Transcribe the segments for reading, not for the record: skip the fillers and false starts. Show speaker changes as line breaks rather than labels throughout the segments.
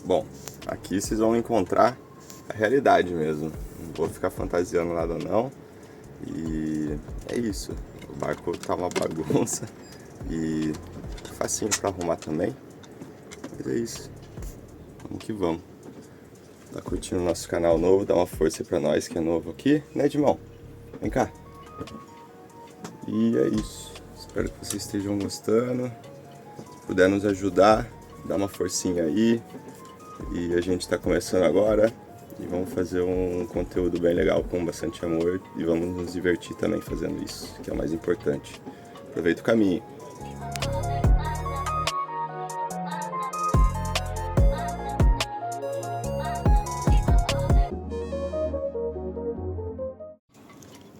Bom, aqui vocês vão encontrar a realidade mesmo. Não vou ficar fantasiando nada não. E é isso. O barco tá uma bagunça e facinho pra arrumar também. Mas é isso. Vamos que vamos. Tá curtindo o nosso canal novo? Dá uma força aí pra nós que é novo aqui, né, Edmão? Vem cá. E é isso. Espero que vocês estejam gostando. Se puder nos ajudar, dá uma forcinha aí. E a gente está começando agora e vamos fazer um conteúdo bem legal com bastante amor e vamos nos divertir também fazendo isso, que é o mais importante. Aproveita o caminho.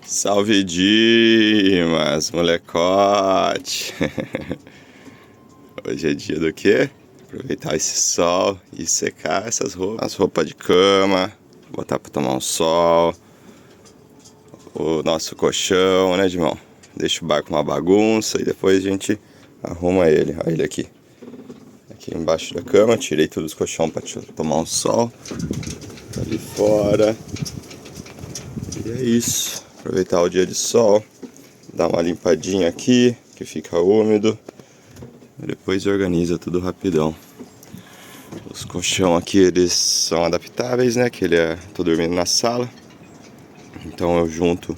Salve Dimas, molecote! Hoje é dia do quê? Aproveitar esse sol e secar essas roupas. As roupas de cama, botar pra tomar um sol. O nosso colchão, né, Edmão? Deixa o barco uma bagunça e depois a gente arruma ele. Olha ele aqui. Aqui embaixo da cama, tirei todos os colchão pra tomar um sol. Tá ali fora. E é isso. Aproveitar o dia de sol. Dar uma limpadinha aqui, que fica úmido. Depois organiza tudo rapidão. Os colchão aqui, eles são adaptáveis, né? Que tô dormindo na sala. Então eu junto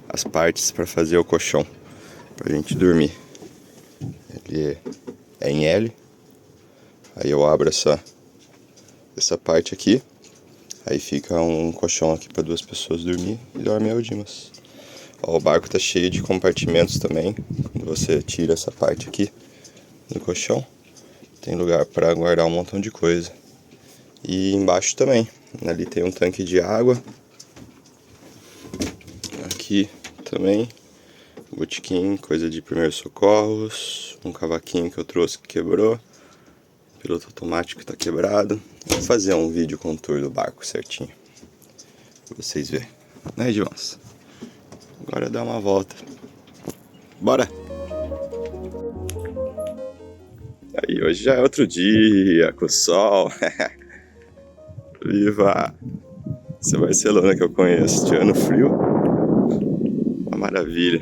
as partes para fazer o colchão pra gente dormir. Ele é em L. Aí eu abro essa parte aqui. Aí fica um colchão aqui para duas pessoas dormir e dorme o Dimas. Ó, o barco tá cheio de compartimentos também. Quando você tira essa parte aqui no colchão, tem lugar para guardar um montão de coisa. E embaixo também, ali tem um tanque de água. Aqui também botiquim, coisa de primeiros socorros. Um cavaquinho que eu trouxe que quebrou. Piloto automático que tá quebrado. Vou fazer um vídeo com o tour do barco certinho pra vocês verem, né, Jonas? Agora dá uma volta. Bora! Aí, hoje já é outro dia, com o sol. Viva! Essa Barcelona que eu conheço, tirando frio. Uma maravilha.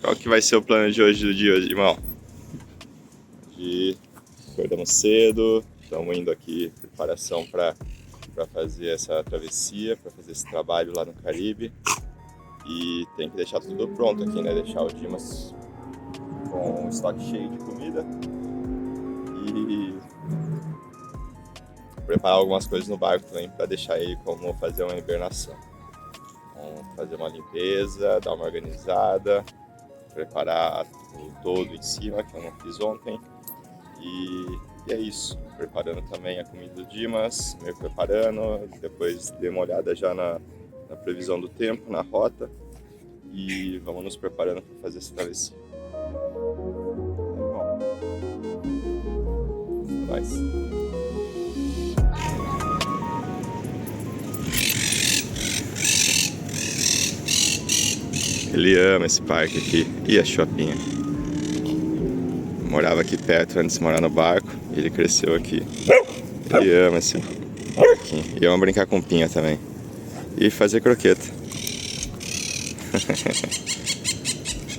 Qual que vai ser o plano de hoje, irmão? Acordamos cedo, estamos indo aqui, preparação para fazer essa travessia, para fazer esse trabalho lá no Caribe. E tem que deixar tudo pronto aqui, né? Deixar o Dimas com um estoque cheio de comida. E preparar algumas coisas no barco também para deixar ele como fazer uma hibernação. Então, fazer uma limpeza, dar uma organizada, preparar o todo em cima, que eu não fiz ontem. E é isso, preparando também a comida do Dimas, meio preparando, depois dei uma olhada já na previsão do tempo, na rota, e vamos nos preparando para fazer essa travessia. Bom, mais. Ele ama esse parque aqui. E a Chopinha? Morava aqui perto antes de morar no barco. E ele cresceu aqui. Ele ama esse parquinho. E ama brincar com pinha também. E fazer croqueta.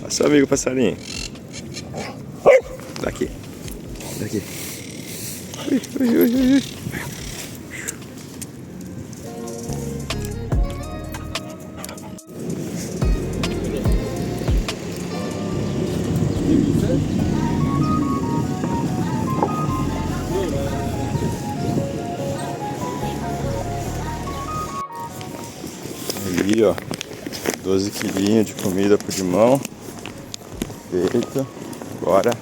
Olha seu amigo passarinho. Daqui. Daqui. Ui, ui, ui, ui. Aí, ó, 12 quilinhos de comida pro Dimão. Feito. Agora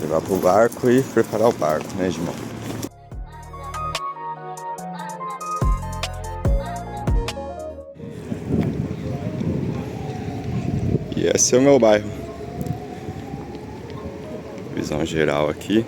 levar pro barco e preparar o barco, né, Dimão? E esse é o meu bairro. Visão geral aqui.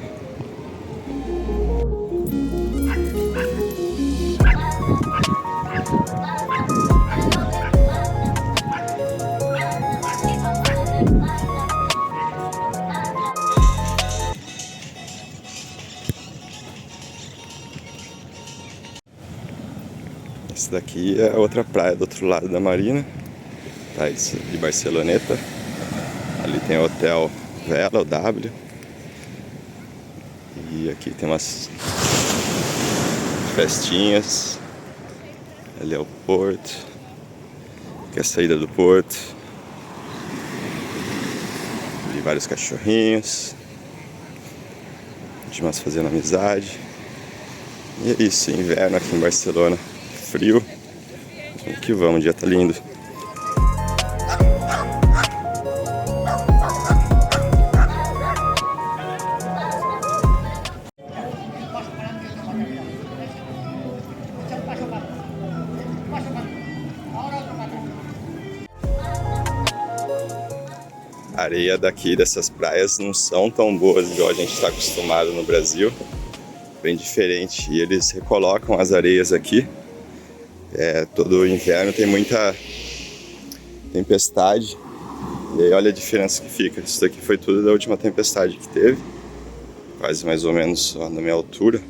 Essa daqui é outra praia do outro lado da marina, praia de Barceloneta. Ali tem o hotel Vela, o W. E aqui tem umas festinhas. Ali é o porto. Aqui é a saída do porto. Ali vários cachorrinhos. Dimas fazendo amizade. E é isso, inverno aqui em Barcelona. Frio. Vamos que vamos, o dia tá lindo. A areia daqui dessas praias não são tão boas igual a gente está acostumado no Brasil. Bem diferente. E eles recolocam as areias aqui. Todo inverno tem muita tempestade. E aí olha a diferença que fica. Isso daqui foi tudo da última tempestade que teve. Quase mais ou menos na minha altura.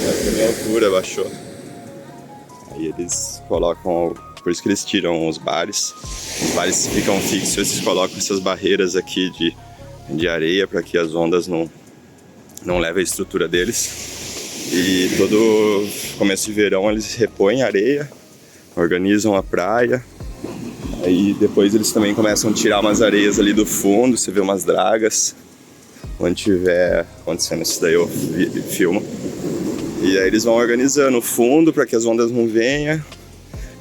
Quase na minha altura baixou. Aí eles colocam... Por isso que eles tiram os bares. Os bares ficam fixos. Eles colocam essas barreiras aqui de areia para que as ondas não levem a estrutura deles. E todo começo de verão eles repõem areia, organizam a praia. Aí depois eles também começam a tirar umas areias ali do fundo, você vê umas dragas. Onde tiver acontecendo isso daí eu filmo. E aí eles vão organizando o fundo para que as ondas não venham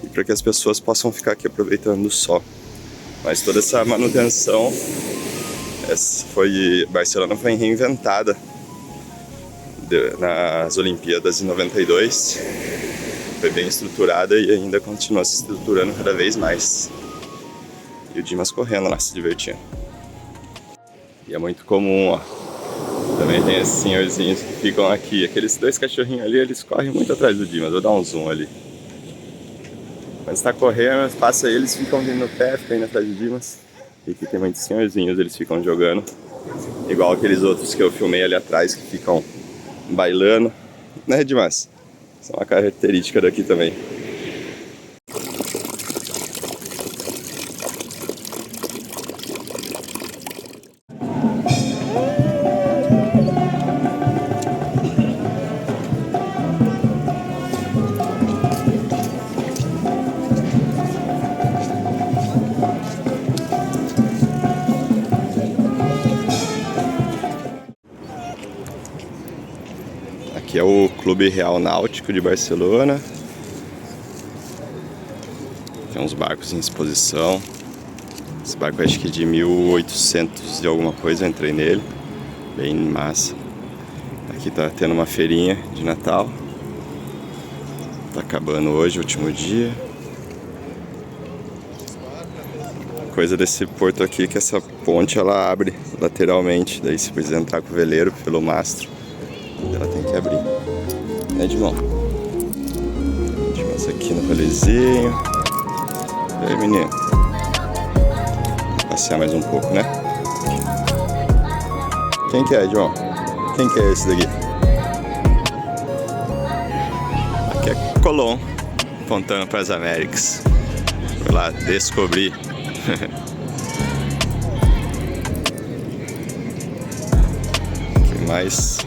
e para que as pessoas possam ficar aqui aproveitando o sol. Mas toda essa manutenção, Barcelona foi reinventada nas Olimpíadas em 92, foi bem estruturada e ainda continua se estruturando cada vez mais. E o Dimas correndo lá, se divertindo. E é muito comum, ó, também tem esses senhorzinhos que ficam aqui, aqueles dois cachorrinhos ali, eles correm muito atrás do Dimas, vou dar um zoom ali. Quando está correndo, passa eles, ficam vindo no pé, ficam indo atrás do Dimas. E aqui tem muitos senhorzinhos, eles ficam jogando, igual aqueles outros que eu filmei ali atrás, que ficam bailando, né, Dimas? Isso é uma característica daqui também. Aqui é o Clube Real Náutico de Barcelona. Tem uns barcos em exposição. Esse barco acho que de 1800 e alguma coisa, eu entrei nele. Bem massa. Aqui tá tendo uma feirinha de Natal. Tá acabando hoje, último dia. Coisa desse porto aqui que essa ponte ela abre lateralmente. Daí se precisa entrar com o veleiro pelo mastro, ela tem que abrir. Né, Dimão? Dimas aqui no rolezinho. E aí, menino? Vou passear mais um pouco, né? Quem que é, Dimão? Quem que é esse daqui? Aqui é Colón, apontando para as Américas. Vou lá descobrir. Aqui mais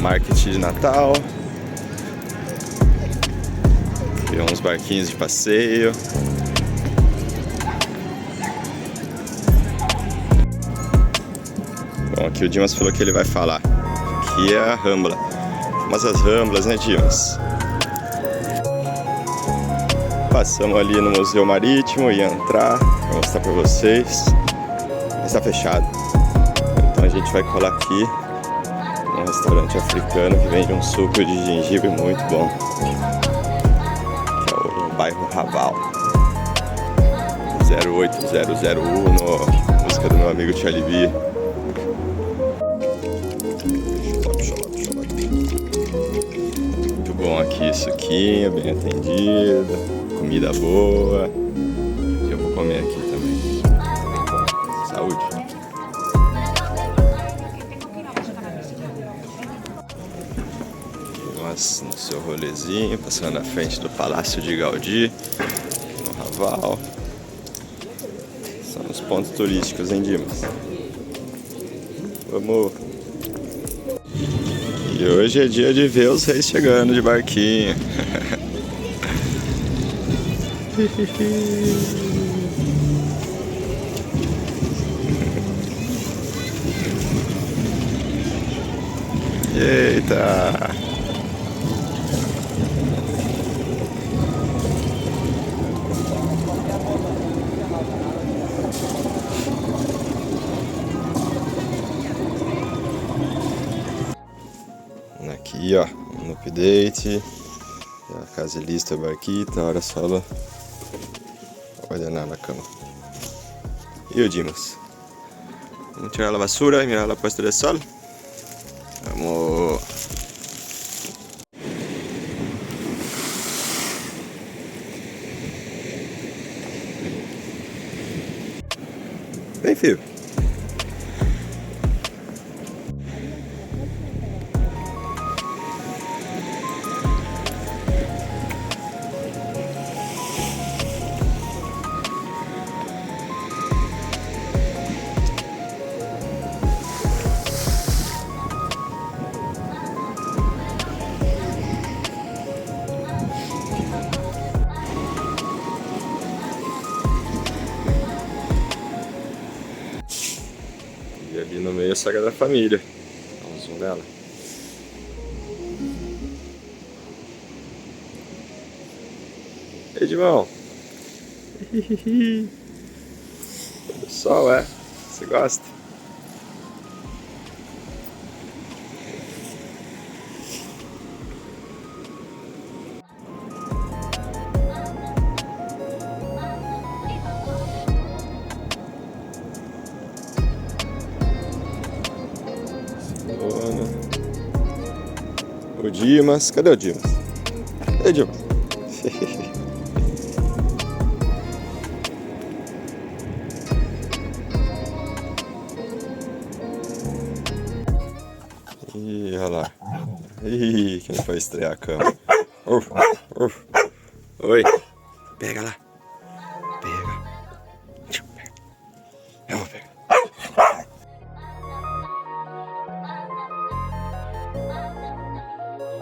marketing de Natal. Tem uns barquinhos de passeio. Bom, aqui o Dimas falou que ele vai falar. Aqui é a Rambla. famosas ramblas, né, Dimas? Passamos ali no Museu Marítimo, ia entrar, vou mostrar pra vocês. Mas tá fechado. Então a gente vai colar aqui num restaurante africano que vende um suco de gengibre muito bom. Que é o bairro Raval. 08001, música do meu amigo Charlie B. Muito bom aqui, suquinho, bem atendido, comida boa. Eu vou comer aqui também. Saúde. Nós no seu rolezinho, passando na frente do Palácio de Gaudí, no Raval. São os pontos turísticos, hein, Dimas? Vamos! E hoje é dia de ver os reis chegando de barquinho. Eita! Aqui, ó, no update. A casa lista barquita, hora solo. Ordenar na cama. E o Dimas? Vamos tirar a basura e mirar a puesta de sol? Vamos! Vem, filho! E ali no meio a Sagrada Família. Dá um zoom nela. Edmão! O sol, é? Você gosta? O Dimas, cadê o Dimas? Ei, Dimas. Ih, olha lá. Ih, quem foi estrear a cama? Oi, pega lá.